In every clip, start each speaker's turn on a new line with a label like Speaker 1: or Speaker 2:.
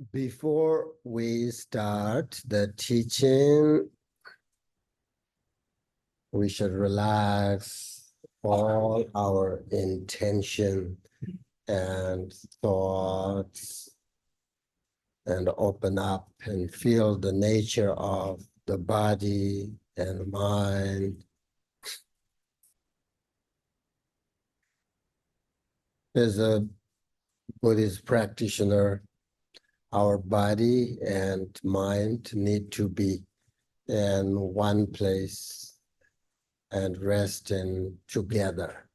Speaker 1: Before we start the teaching, we should relax all our intention and thoughts and open up and feel the nature of the body and mind. As a Buddhist practitioner, our body and mind need to be in one place and resting together,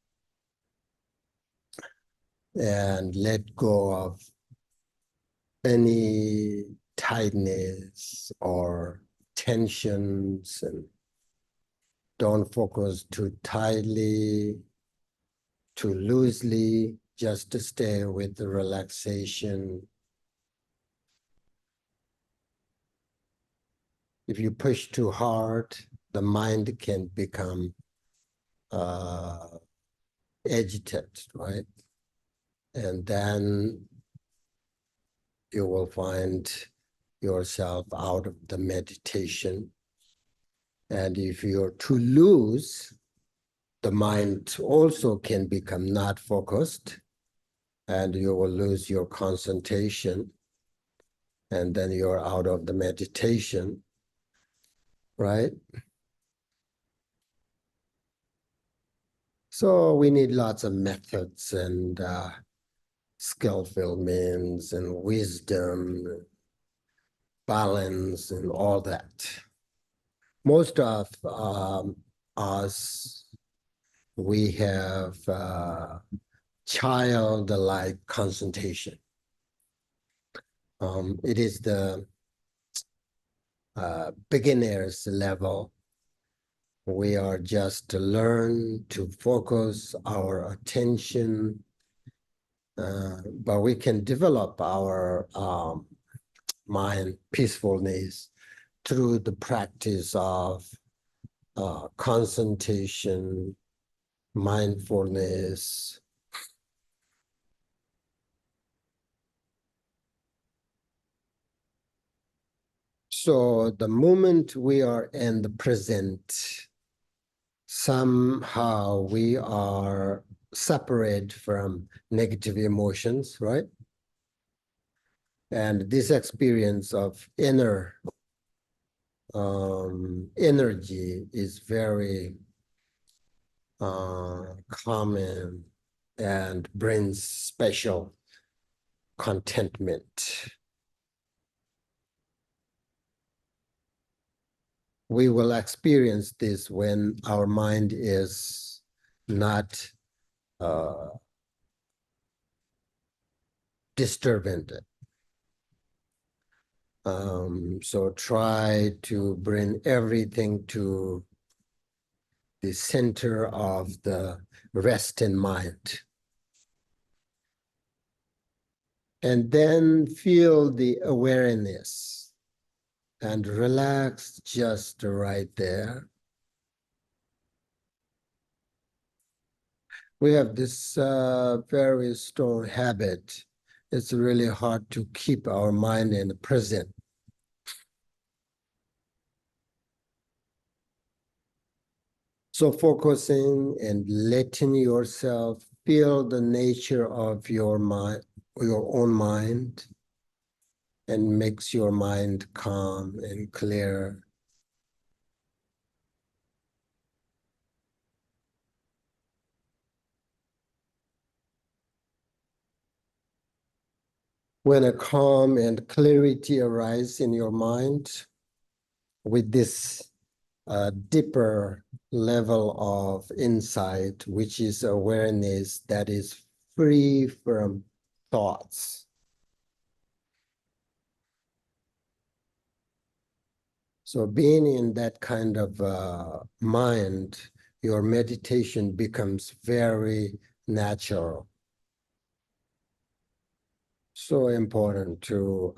Speaker 1: and let go of any tightness or tensions, and don't focus too tightly, too loosely, just to stay with the relaxation. If you push too hard, the mind can become agitated, right? And then you will find yourself out of the meditation. And if you're too loose, the mind also can become not focused, and you will lose your concentration, and then you're out of the meditation, right? So we need lots of methods and skillful means and wisdom, balance, and all that. Most of us, we have childlike concentration. It is the beginner's level. We are just to learn to focus our attention, but we can develop our mind peacefulness through the practice of concentration, mindfulness. So the moment we are in the present, somehow we are separate from negative emotions, right? And this experience of inner energy is very common and brings special contentment. We will experience this when our mind is not disturbed. So try to bring everything to the center of the rest in mind. And then feel the awareness and relax just right there. We have this very strong habit. It's really hard to keep our mind in the present. So focusing and letting yourself feel the nature of your mind, your own mind, and makes your mind calm and clear. When a calm and clarity arise in your mind with this deeper level of insight, which is awareness that is free from thoughts. So being in that kind of mind, your meditation becomes very natural. So important to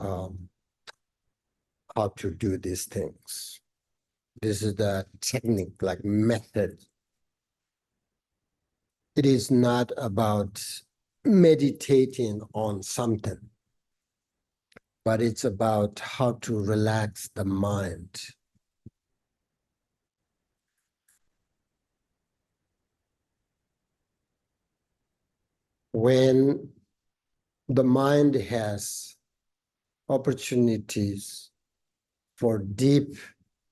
Speaker 1: how to do these things. This is the technique, like method. It is not about meditating on something, but it's about how to relax the mind. When the mind has opportunities for deep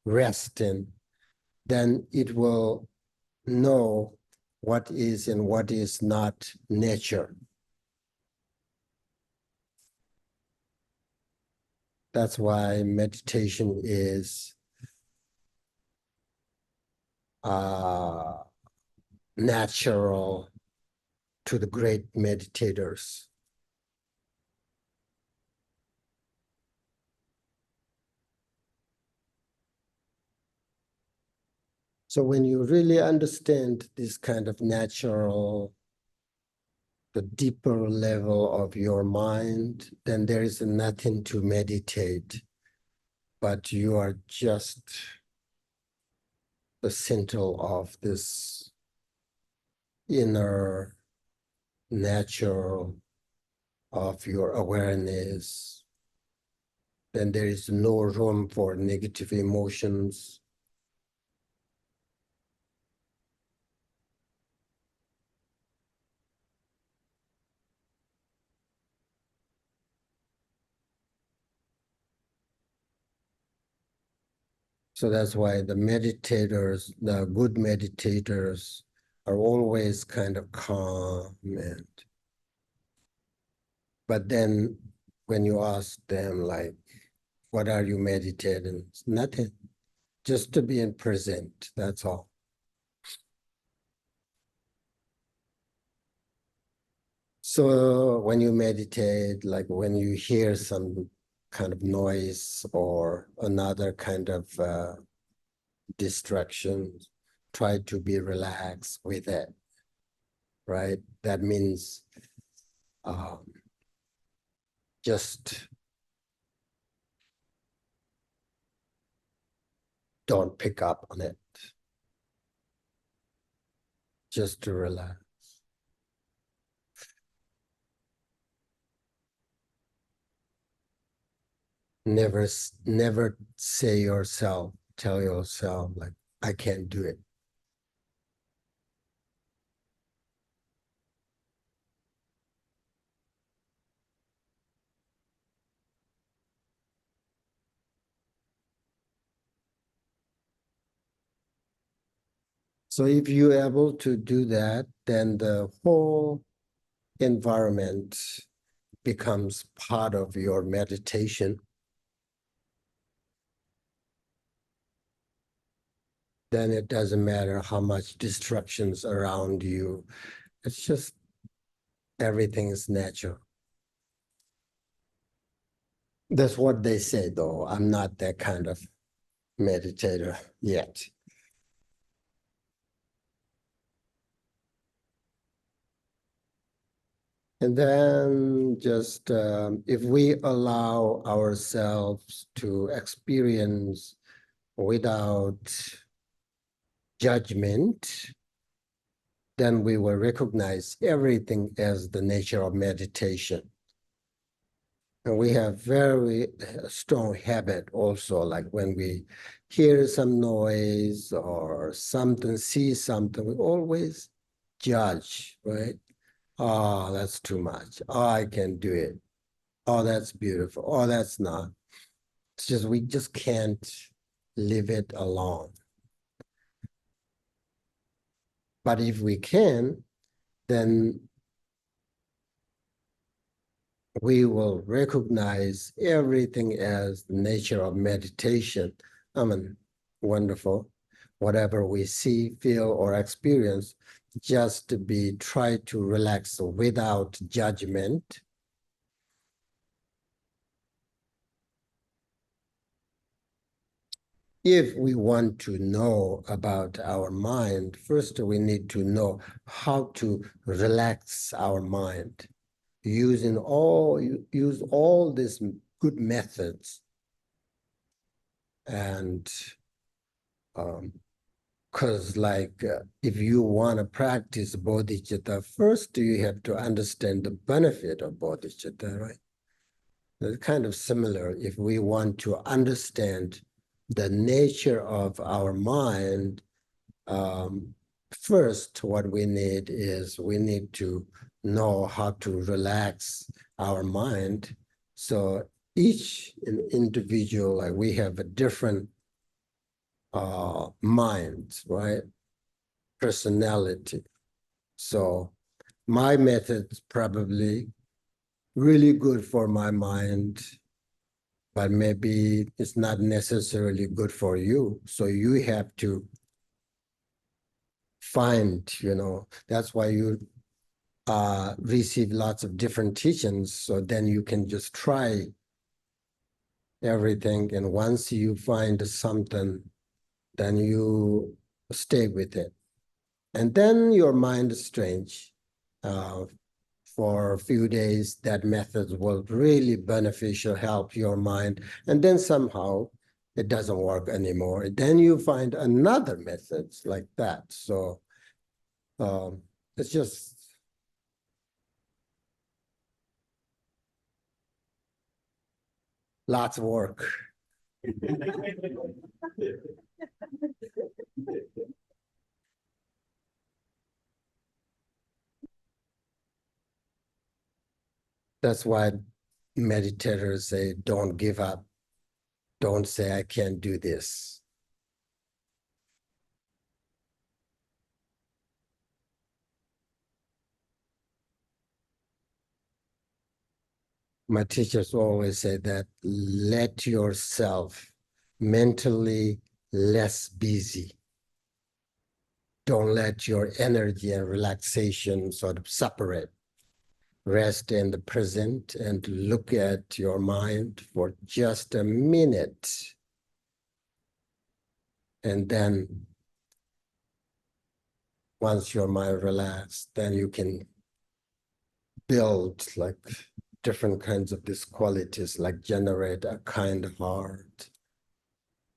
Speaker 1: resting, then it will know what is and what is not nature. That's why meditation is natural to the great meditators. So when you really understand this kind of natural, the deeper level of your mind, then there is nothing to meditate, but you are just the center of this inner natural of your awareness. Then there is no room for negative emotions. So that's why the meditators, the good meditators, are always kind of calm. But then when you ask them, like, what are you meditating? It's nothing, just to be in present, that's all. So when you meditate, like when you hear some kind of noise or another kind of distraction, try to be relaxed with it, right? That means just don't pick up on it, just to relax. Never tell yourself like, I can't do it. So if you're able to do that, then the whole environment becomes part of your meditation. Then it doesn't matter how much distractions around you. It's just everything is natural. That's what they say, though. I'm not that kind of meditator yet. And then just if we allow ourselves to experience without judgment, then we will recognize everything as the nature of meditation. And we have very strong habit also, like when we hear some noise or something, see something, we always judge, right? Oh, that's too much. Oh, I can do it. Oh, that's beautiful. Oh, that's not. It's just, we just can't leave it alone. But if we can, then we will recognize everything as the nature of meditation. I mean, wonderful. Whatever we see, feel, or experience, just to be try to relax without judgment. If we want to know about our mind, first we need to know how to relax our mind, use all these good methods. And because if you want to practice bodhicitta, first you have to understand the benefit of bodhicitta, right? It's kind of similar. If we want to understand the nature of our mind, first, what we need is we need to know how to relax our mind. So each individual, like we have a different mind, right? Personality. So my method's probably really good for my mind, but maybe it's not necessarily good for you. So you have to find, that's why you receive lots of different teachings. So then you can just try everything. And once you find something, then you stay with it. And then your mind is strange. For a few days, that method will really beneficial, help your mind. And then somehow it doesn't work anymore. Then you find another methods like that. So it's just lots of work. That's why meditators say, don't give up. Don't say, I can't do this. My teachers always say that let yourself mentally less busy. Don't let your energy and relaxation sort of separate. Rest in the present and look at your mind for just a minute. And then once your mind relaxed, then you can build like different kinds of these qualities, like generate a kind heart,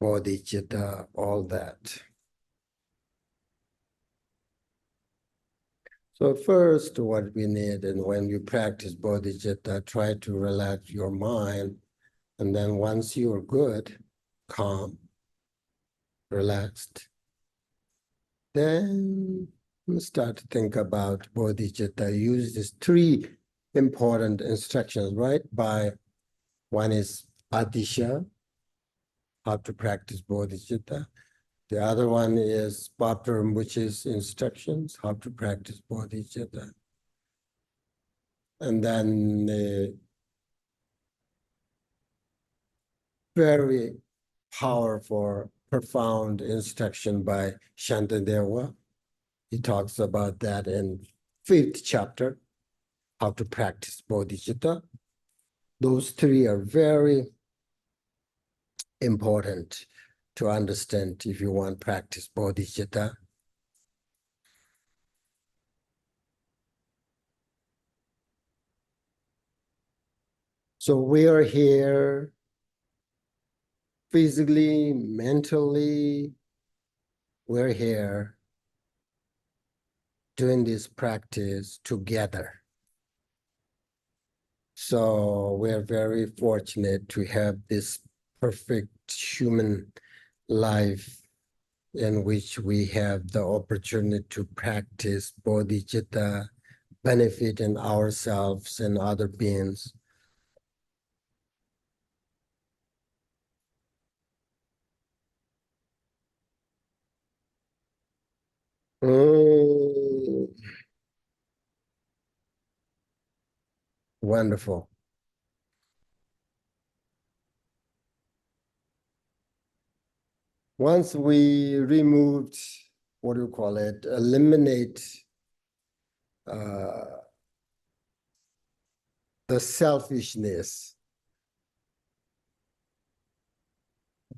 Speaker 1: bodhicitta, all that. So first, what we need, and when you practice bodhicitta, try to relax your mind. And then once you're good, calm, relaxed, then you start to think about bodhicitta. Use these three important instructions, right? One is adisha, how to practice bodhicitta. The other one is Paltrul Rinpoche's instructions, how to practice bodhicitta. And then the very powerful, profound instruction by Shantideva. He talks about that in 5th chapter, how to practice bodhicitta. Those three are very important to understand if you want to practice bodhicitta. So we are here physically, mentally, we're here doing this practice together. So we're very fortunate to have this perfect human life in which we have the opportunity to practice bodhicitta, benefit in ourselves and other beings. Wonderful. Once we removed, what do you call it, eliminate the selfishness,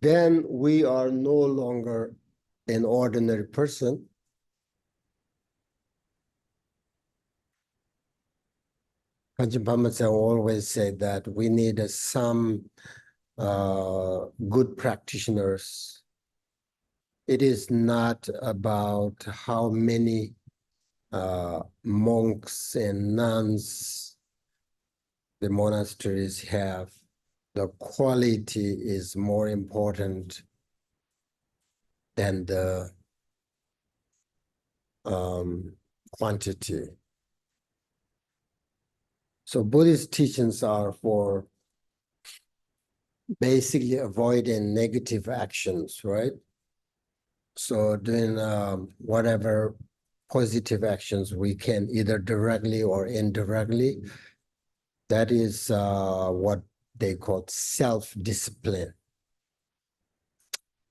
Speaker 1: then we are no longer an ordinary person. Panchen Pamasa always said that we need some good practitioners. It is not about how many monks and nuns the monasteries have, the quality is more important than the quantity. So Buddhist teachings are for basically avoiding negative actions, right? So doing whatever positive actions we can, either directly or indirectly. That is what they call self-discipline.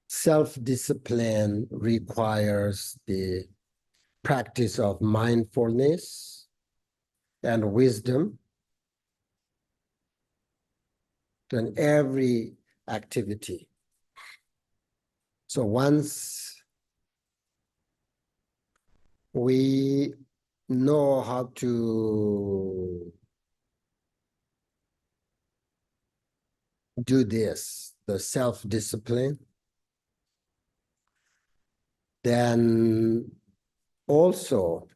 Speaker 1: Self-discipline requires the practice of mindfulness and wisdom in every activity. So once we know how to do this, the self-discipline, then also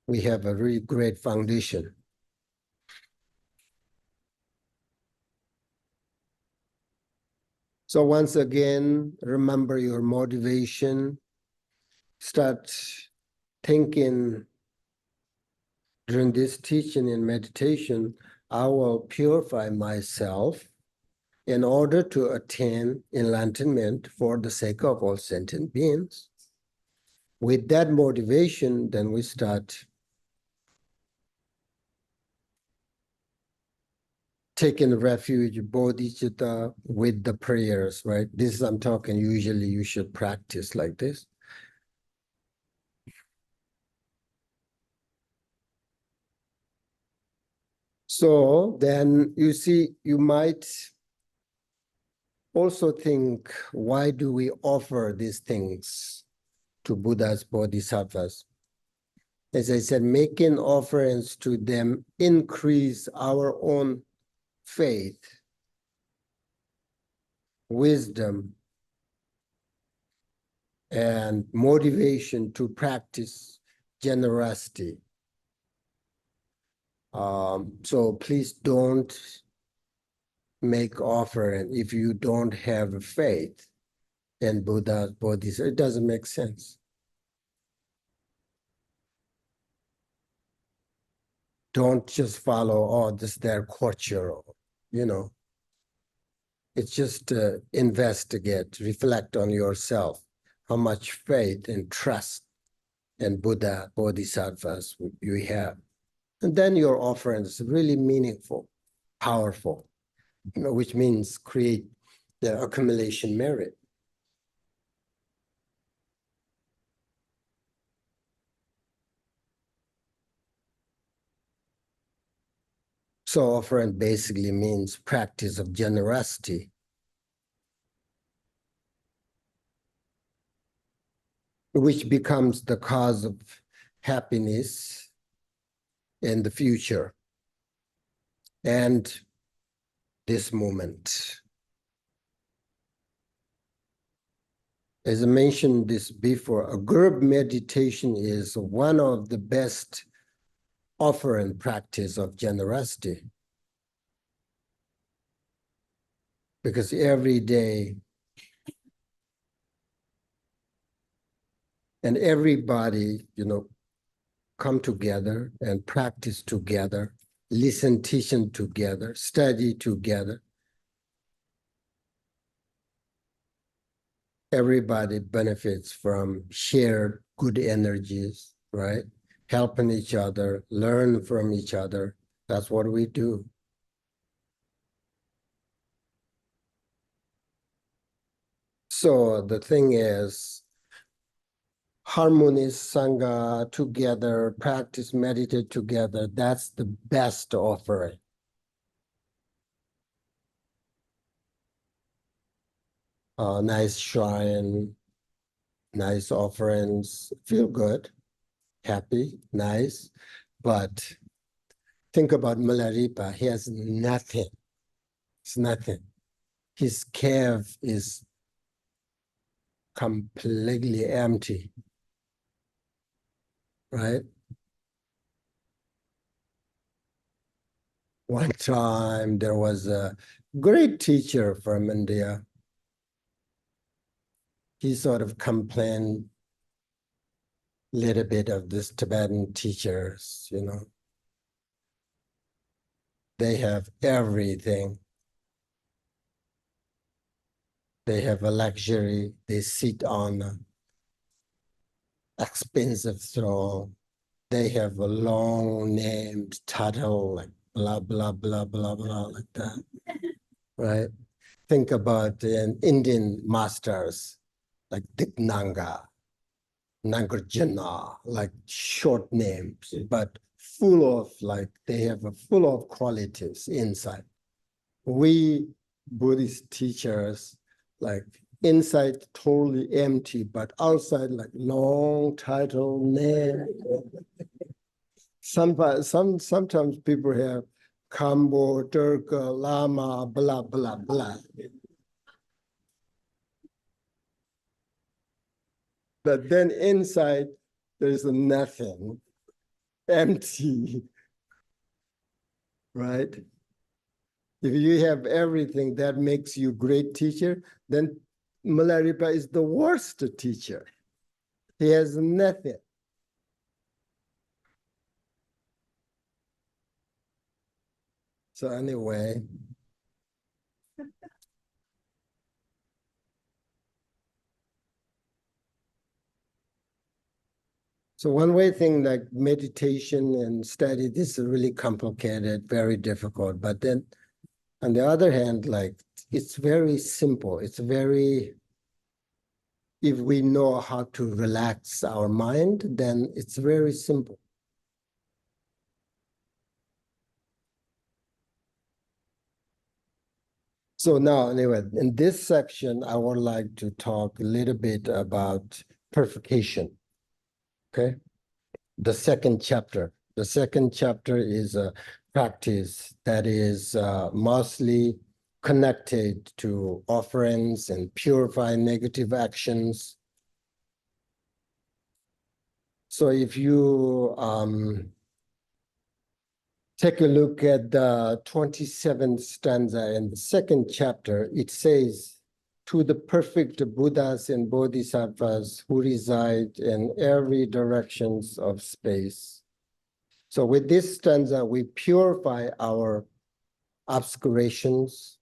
Speaker 1: we have a really great foundation. So once again, remember your motivation. Start thinking during this teaching and meditation, I will purify myself in order to attain enlightenment for the sake of all sentient beings. With that motivation, then we start taking refuge, bodhicitta, with the prayers, right? This is, I'm talking, usually you should practice like this. So then you see, you might also think, why do we offer these things to Buddhas, Bodhisattvas? As I said, making offerings to them increase our own faith, wisdom, and motivation to practice generosity. So please don't make offering if you don't have faith in Buddha, Bodhisattva. It doesn't make sense. Don't just follow, oh, this their culture, you know. It's just investigate, reflect on yourself, how much faith and trust in Buddha, Bodhisattvas you have. And then your offering is really meaningful, powerful, which means create the accumulation merit. So offering basically means practice of generosity. Which becomes the cause of happiness in the future and this moment. As I mentioned this before, a group meditation is one of the best offering practice of generosity. Because every day and everybody, you know, come together and practice together, listen, teaching together, study together. Everybody benefits from shared good energies, right? Helping each other, learn from each other. That's what we do. So the thing is, harmonious Sangha together, practice, meditate together, that's the best offering. Nice shrine, nice offerings, feel good, happy, nice. But think about Milarepa, he has nothing. It's nothing. His cave is completely empty. right? One time there was a great teacher from India. He sort of complained a little bit of this Tibetan teachers, you know. They have everything. They have a luxury. They sit on an expensive throne. They have a long named title, like blah, blah, blah, blah, blah, like that, right? Think about an Indian masters, like Dignanga, Nagarjuna, like short names, but full of like, they have a full of qualities inside. We Buddhist teachers, like inside totally empty, but outside like long title name. Sometimes people have Khenpo, Turka, Lama, blah, blah, blah. But then inside, there's nothing, empty, right? If you have everything that makes you great teacher, then Milarepa is the worst teacher. He has nothing. So anyway, so one way thing like meditation and study, this is really complicated, very difficult. But then on the other hand, like it's very simple. It's very, if we know how to relax our mind, then it's very simple. So now, anyway, in this section, I would like to talk a little bit about purification, okay? The second chapter. The second chapter is a practice that is mostly connected to offerings and purify negative actions. So if you take a look at the 27th stanza in the second chapter, it says, to the perfect Buddhas and Bodhisattvas who reside in every directions of space. So with this stanza, we purify our obscurations,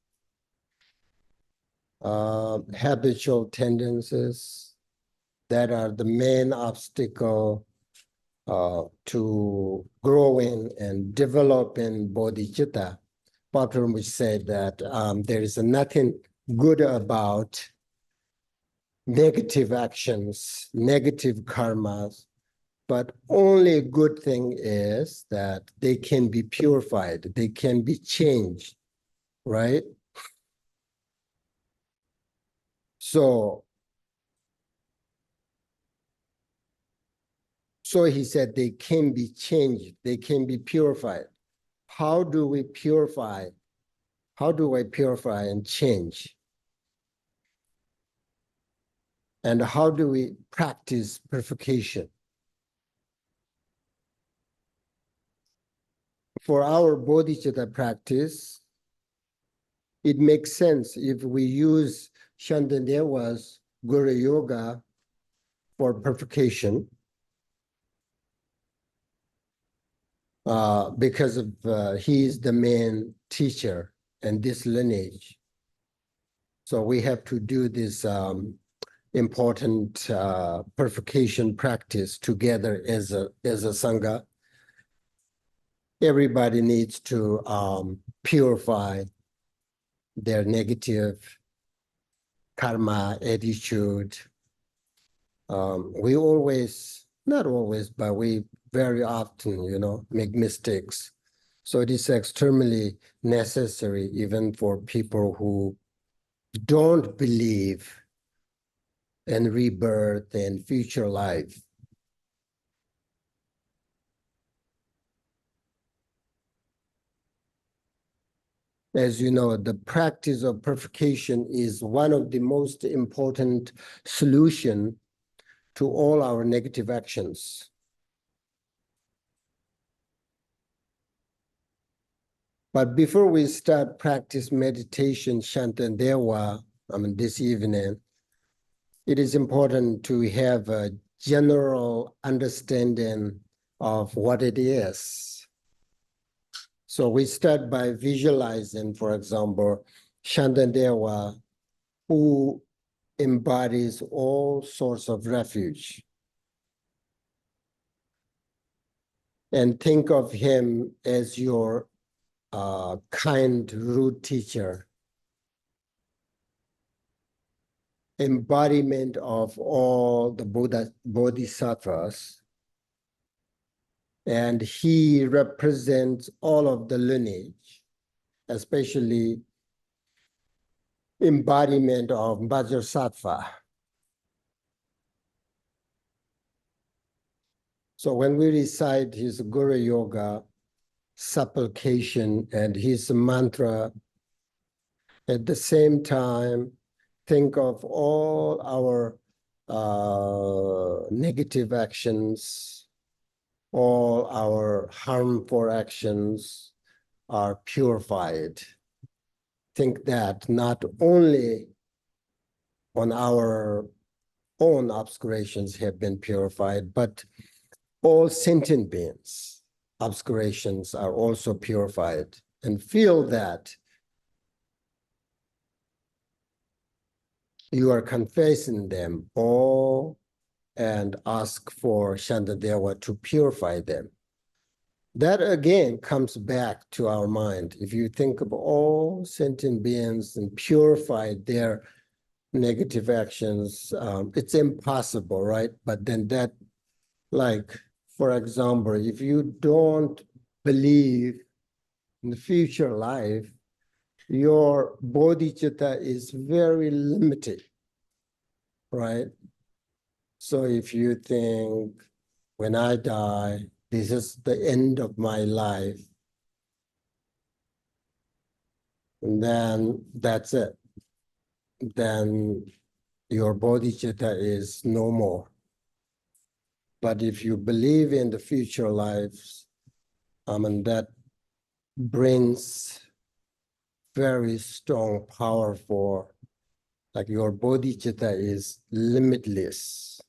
Speaker 1: habitual tendencies that are the main obstacle to growing and developing bodhicitta. Paltrul Rinpoche said that there is nothing good about negative actions, negative karmas, but only good thing is that they can be purified, they can be changed, right? So he said they can be changed, they can be purified. How do we purify? How do I purify and change? And how do we practice purification? For our bodhicitta practice, it makes sense if we use Shantaneva's Guru Yoga for purification, because of he is the main teacher in this lineage. So we have to do this important purification practice together as a sangha. Everybody needs to purify their negative karma, attitude. We always, not always, but we very often, you know, make mistakes. So it is extremely necessary even for people who don't believe in rebirth and future life. As you know, the practice of purification is one of the most important solution to all our negative actions. But before we start practice meditation, Shantandewa, this evening, it is important to have a general understanding of what it is. So we start by visualizing, for example, Shantandewa, who embodies all sorts of refuge. And think of him as your kind root teacher, embodiment of all the bodhisattvas, and he represents all of the lineage, especially embodiment of Vajrasattva. So when we recite his Guru Yoga supplication and his mantra, at the same time, think of all our negative actions, all our harmful actions are purified. Think that not only on our own obscurations have been purified, but all sentient beings' obscurations are also purified, and feel that you are confessing them all and ask for Shantadewa to purify them. That again comes back to our mind. If you think of all sentient beings and purify their negative actions, it's impossible, right? But then that, like, for example, if you don't believe in the future life, your bodhicitta is very limited, right? So if you think, when I die, this is the end of my life, and then that's it. Then your bodhicitta is no more. But if you believe in the future lives, that brings very strong power for, like, your bodhicitta is limitless.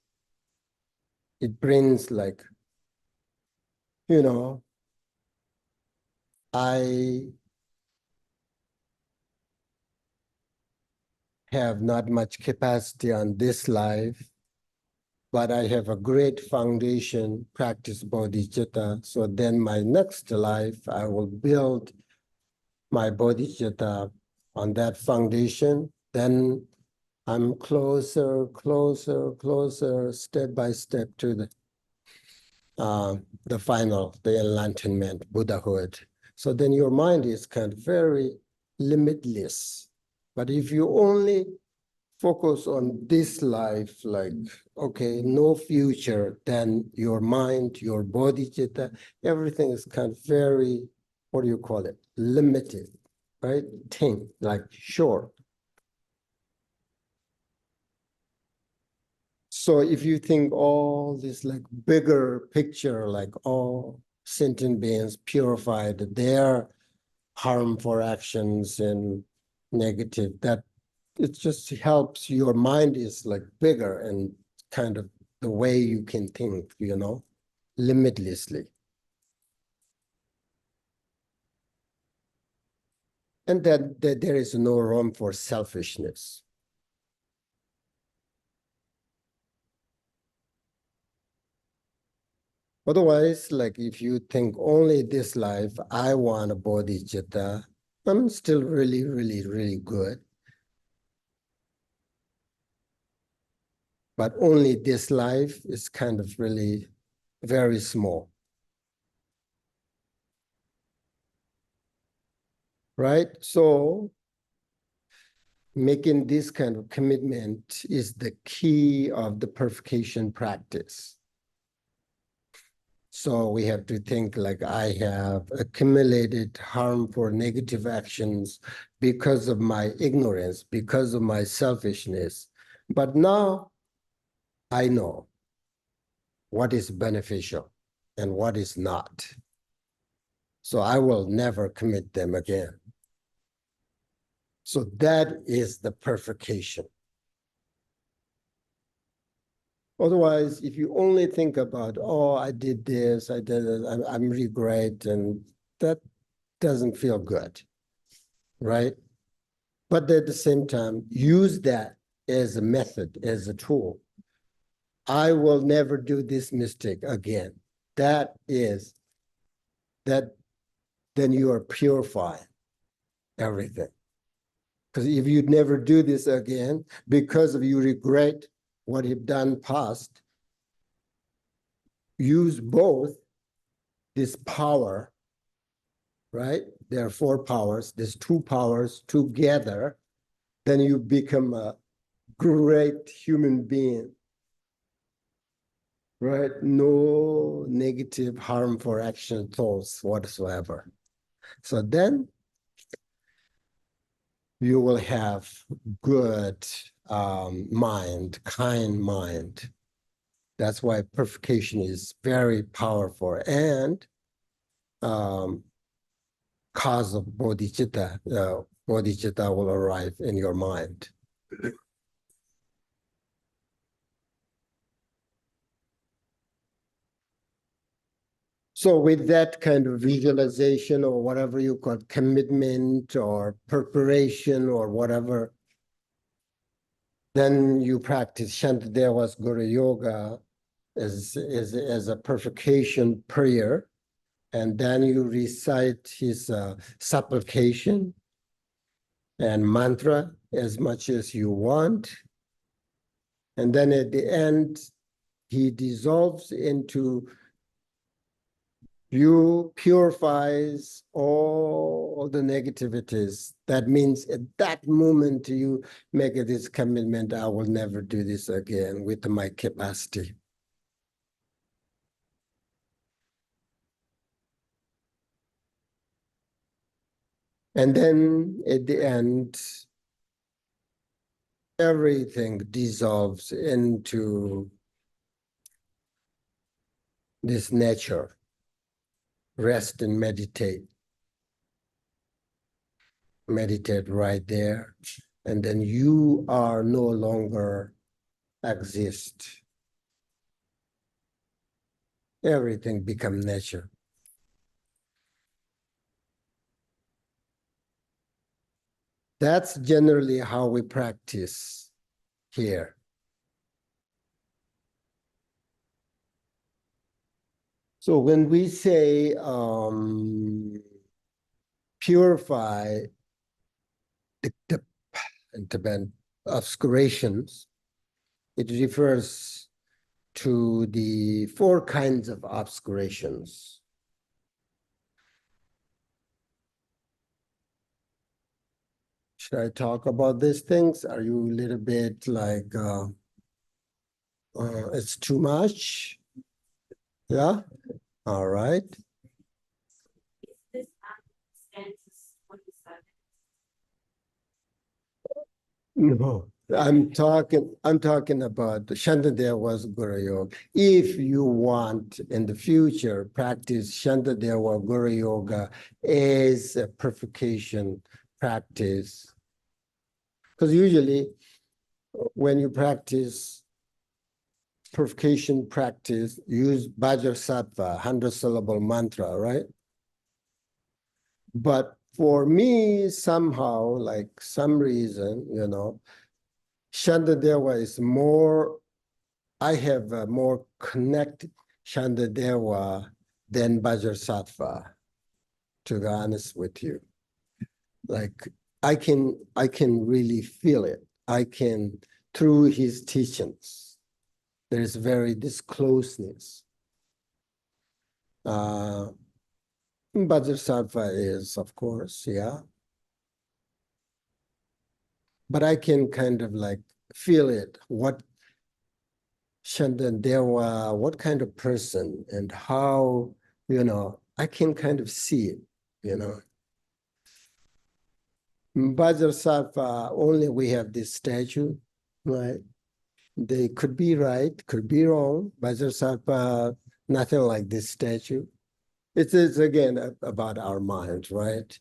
Speaker 1: It brings, like, I have not much capacity on this life, but I have a great foundation, practice bodhicitta. So then my next life, I will build my bodhicitta on that foundation. Then I'm closer, step by step to the final, the enlightenment, Buddhahood. So then your mind is kind of very limitless. But if you only focus on this life, like, okay, no future, then your mind, your bodhicitta, everything is kind of very, what do you call it? Limited, right? Thing, like short. So if you think all this, like, bigger picture, like all sentient beings purified their harmful actions and negative, that it just helps your mind is, like, bigger and kind of the way you can think, limitlessly. And that there is no room for selfishness. Otherwise, like, if you think only this life, I want a bodhicitta, I'm still really, really, really good. But only this life is kind of really very small. Right? So making this kind of commitment is the key of the purification practice. So we have to think, like, I have accumulated harmful negative actions because of my ignorance, because of my selfishness. But now I know what is beneficial and what is not. So I will never commit them again. So that is the purification. Otherwise, if you only think about, oh, I did this, I did it, I'm regret, and that doesn't feel good, right? But at the same time, use that as a method, as a tool. I will never do this mistake again. That, then you are purifying everything. Because if you never do this again, because of you regret what you've done past, use both this power, right? There are 4 powers, there's 2 powers together, then you become a great human being, right? No negative, harmful action thoughts whatsoever. So then you will have good mind, kind mind. That's why purification is very powerful and cause of bodhicitta. Bodhicitta will arrive in your mind. So with that kind of visualization or whatever you call commitment or preparation or whatever, then you practice Shantadeva's Guru Yoga as a purification prayer. And then you recite his supplication and mantra as much as you want. And then at the end, he dissolves into you, purifies all the negativities. That means at that moment you make this commitment, I will never do this again with my capacity. And then at the end, everything dissolves into this nature. Rest and meditate. Meditate right there. And then you are no longer exist. Everything become nature. That's generally how we practice here. So when we say purify the in Tibetan obscurations, it refers to the 4 kinds of obscurations. Should I talk about these things? Are you a little bit like, it's too much? Yeah? All right. No, I'm talking about Shantadeva's Guru Yoga. If you want in the future practice Shantadeva Guru Yoga as a purification practice, because usually when you practice purification practice, use Bodhisattva, 100-syllable mantra, right? But for me, somehow, like some reason, Shantadeva is more, I have a more connected Shantadeva than Bodhisattva, to be honest with you. Like I can really feel it. I can, through his teachings, there's this closeness. Bodhisattva is, of course, yeah. But I can kind of like feel it, what Shantadeva, what kind of person and how, I can kind of see it, Bodhisattva, only we have this statue, right? They could be right, could be wrong. Bodhisattva, nothing like this statue. It is again about our mind, right?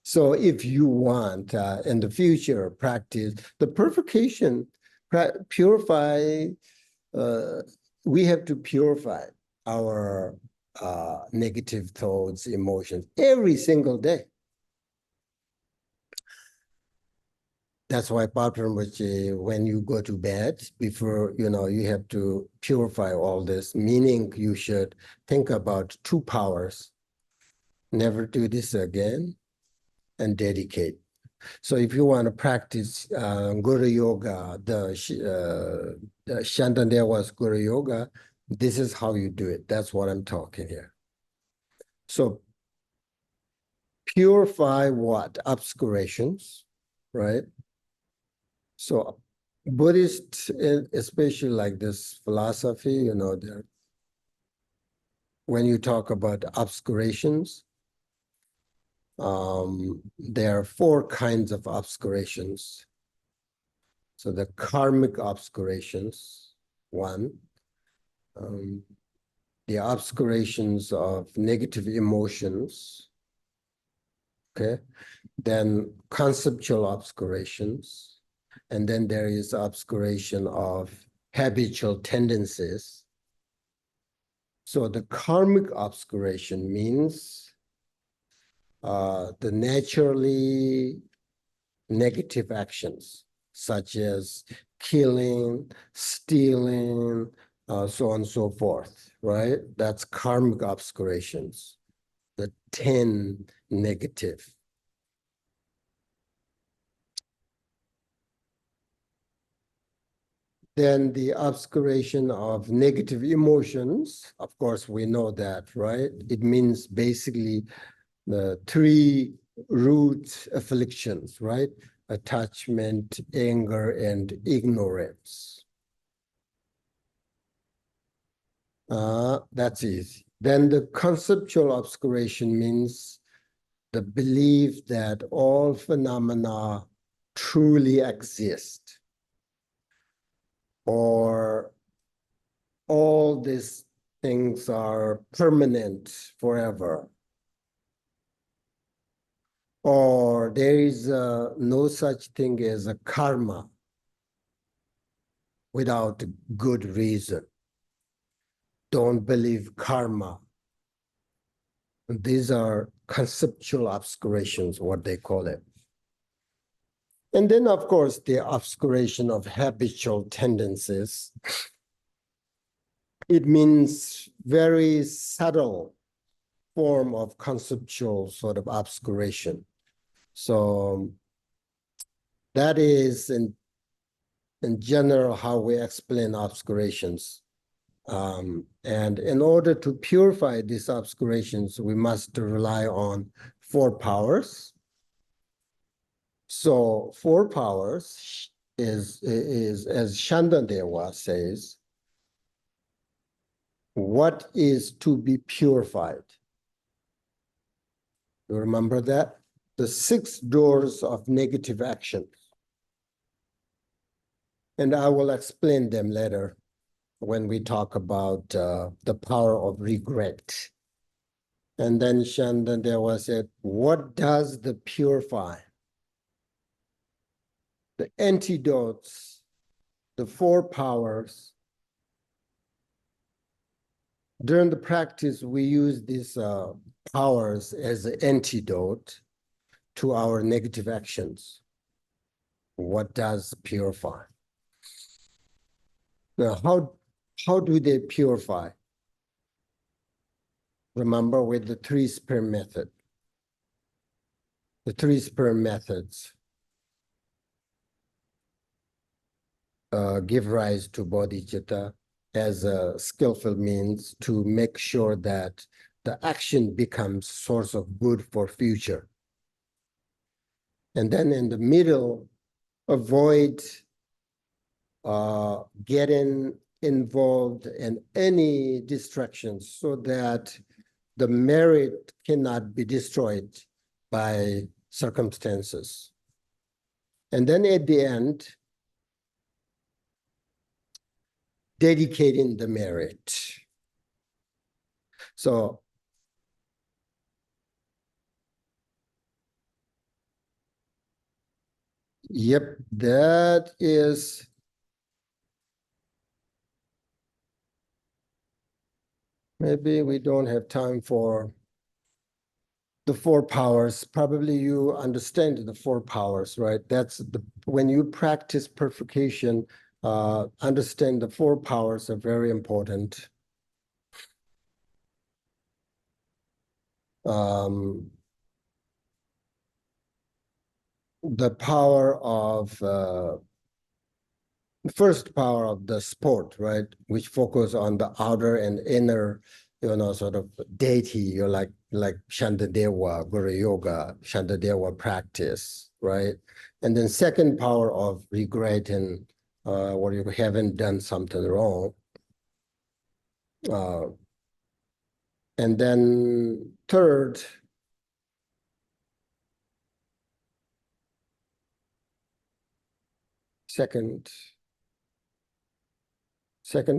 Speaker 1: So if you want in the future practice the purification, purify, we have to purify our negative thoughts, emotions every single day. That's why Paltrul Rinpoche, when you go to bed, before, you have to purify all this, meaning you should think about two powers, never do this again, and dedicate. So if you want to practice Guru Yoga, the Shantandeva's Guru Yoga, this is how you do it. That's what I'm talking here. So purify what? Obscurations, right? So Buddhists, especially like this philosophy, when you talk about obscurations, there are four kinds of obscurations. So the karmic obscurations, one, the obscurations of negative emotions, okay, then conceptual obscurations, and then there is obscuration of habitual tendencies. So the karmic obscuration means the naturally negative actions, such as killing, stealing, so on and so forth, right? That's karmic obscurations, the 10 negative. Then the obscuration of negative emotions, of course, we know that, right? It means basically the three root afflictions, right? Attachment, anger, and ignorance. That's easy. Then the conceptual obscuration means the belief that all phenomena truly exist, or all these things are permanent forever, or there is no such thing as a karma without good reason. Don't believe karma. These are conceptual obscurations, what they call it. And then, of course, the obscuration of habitual tendencies. It means very subtle form of conceptual sort of obscuration. So that is in general how we explain obscurations. And in order to purify these obscurations, we must rely on four powers. So four powers is as Shantandewa says, what is to be purified? You remember that? The 6 doors of negative action. And I will explain them later when we talk about the power of regret. And then Shantandewa said, what does the purify? The antidotes, the 4 powers. During the practice, we use these powers as an antidote to our negative actions. What does purify? Now, how do they purify? Remember with the 3 sperm method. The 3 sperm methods give rise to bodhicitta as a skillful means to make sure that the action becomes source of good for future. And then in the middle, avoid getting involved in any distractions so that the merit cannot be destroyed by circumstances. And then at the end, dedicating the merit. So Yep, that is. Maybe we don't have time for the four powers. Probably you understand the four powers, right? When you practice purification, understand the four powers are very important. The power of the first power of the sport, right, which focus on the outer and inner, sort of deity, you're like Shantadewa, Guru Yoga, Shantadewa practice, right? And then second power of regret and what you haven't done something wrong. And then third, second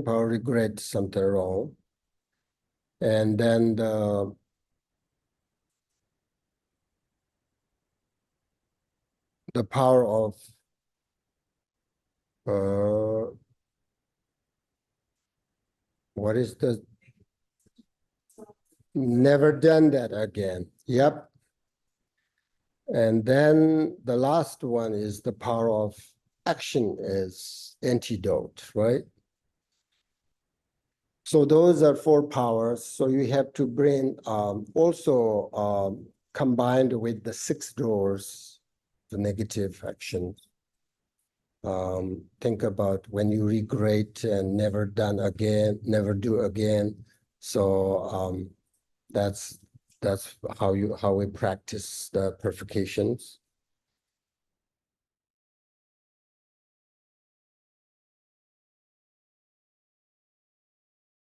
Speaker 1: power, regret something wrong. And then the power of what is the never done that again. Yep. And then the last one is the power of action as antidote, right? So those are four powers. So you have to bring also combined with the 6 doors, the negative actions. Think about when you regret and never done again, never do again. So that's how we practice the purifications.